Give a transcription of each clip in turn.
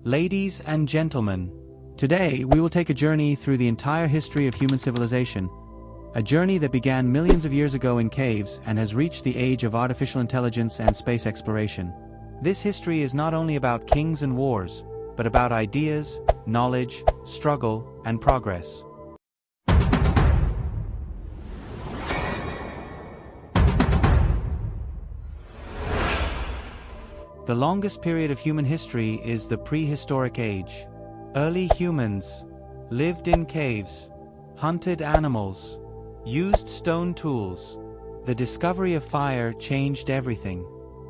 Ladies and gentlemen, today we will take a journey through the entire history of human civilization, a journey that began millions of years ago in caves and has reached the age of artificial intelligence and space exploration. This history is not only about kings and wars, but about ideas, knowledge, struggle, and progress. The longest period of human history is the prehistoric age. Early humans lived in caves, hunted animals, used stone tools. The discovery of fire changed everything.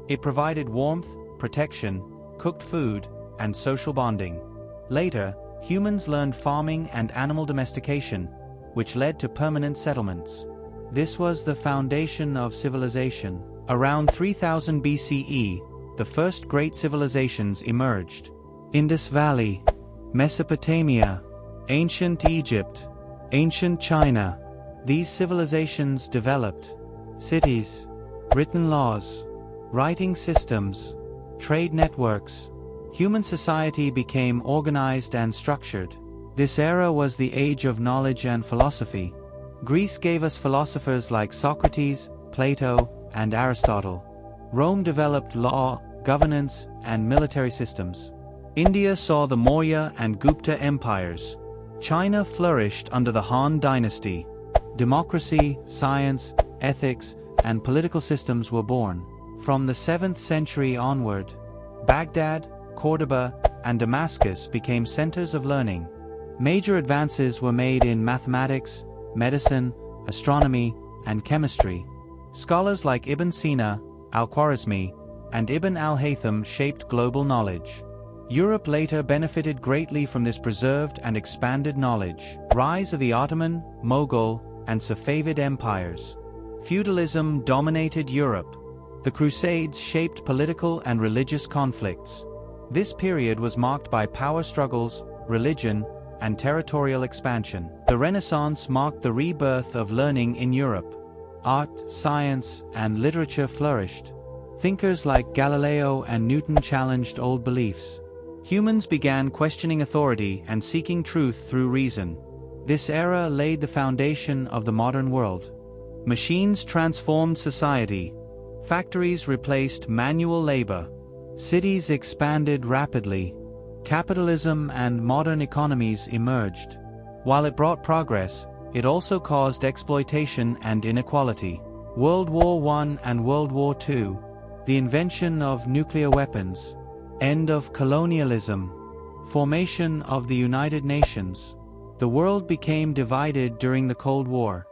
It provided warmth, protection, cooked food, and social bonding. Later, humans learned farming and animal domestication, which led to permanent settlements. This was the foundation of civilization. Around 3000 BCE, the first great civilizations emerged. Indus Valley, Mesopotamia, ancient Egypt, ancient China. These civilizations developed cities, written laws, writing systems, trade networks. Human society became organized and structured. This era was the age of knowledge and philosophy. Greece gave us philosophers like Socrates, Plato, and Aristotle. Rome developed law, governance, and military systems. India saw the Maurya and Gupta empires. China flourished under the Han dynasty. Democracy, science, ethics, and political systems were born. From the 7th century onward, Baghdad, Cordoba, and Damascus became centers of learning. Major advances were made in mathematics, medicine, astronomy, and chemistry. Scholars like Ibn Sina, Al-Khwarizmi, and Ibn al-Haytham shaped global knowledge. Europe later benefited greatly from this preserved and expanded knowledge. Rise of the Ottoman, Mughal, and Safavid empires. Feudalism dominated Europe. The Crusades shaped political and religious conflicts. This period was marked by power struggles, religion, and territorial expansion. The Renaissance marked the rebirth of learning in Europe. Art, science, and literature flourished. Thinkers like Galileo and Newton challenged old beliefs. Humans began questioning authority and seeking truth through reason. This era laid the foundation of the modern world. Machines transformed society. Factories replaced manual labor. Cities expanded rapidly. Capitalism and modern economies emerged. While it brought progress, it also caused exploitation and inequality. World War I and World War II. The invention of nuclear weapons. End of colonialism. Formation of the United Nations. The world became divided during the Cold War.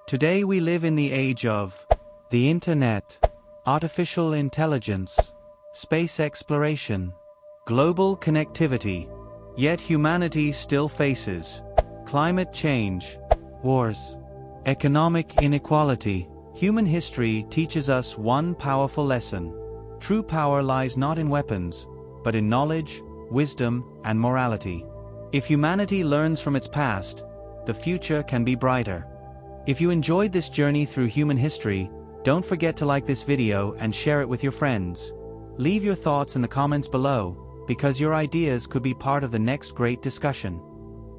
Today we live in the age of the Internet, artificial intelligence, space exploration, global connectivity. Yet humanity still faces climate change, wars, economic inequality. Human history teaches us one powerful lesson. True power lies not in weapons, but in knowledge, wisdom, and morality. If humanity learns from its past, the future can be brighter. If you enjoyed this journey through human history, don't forget to like this video and share it with your friends. Leave your thoughts in the comments below, because your ideas could be part of the next great discussion.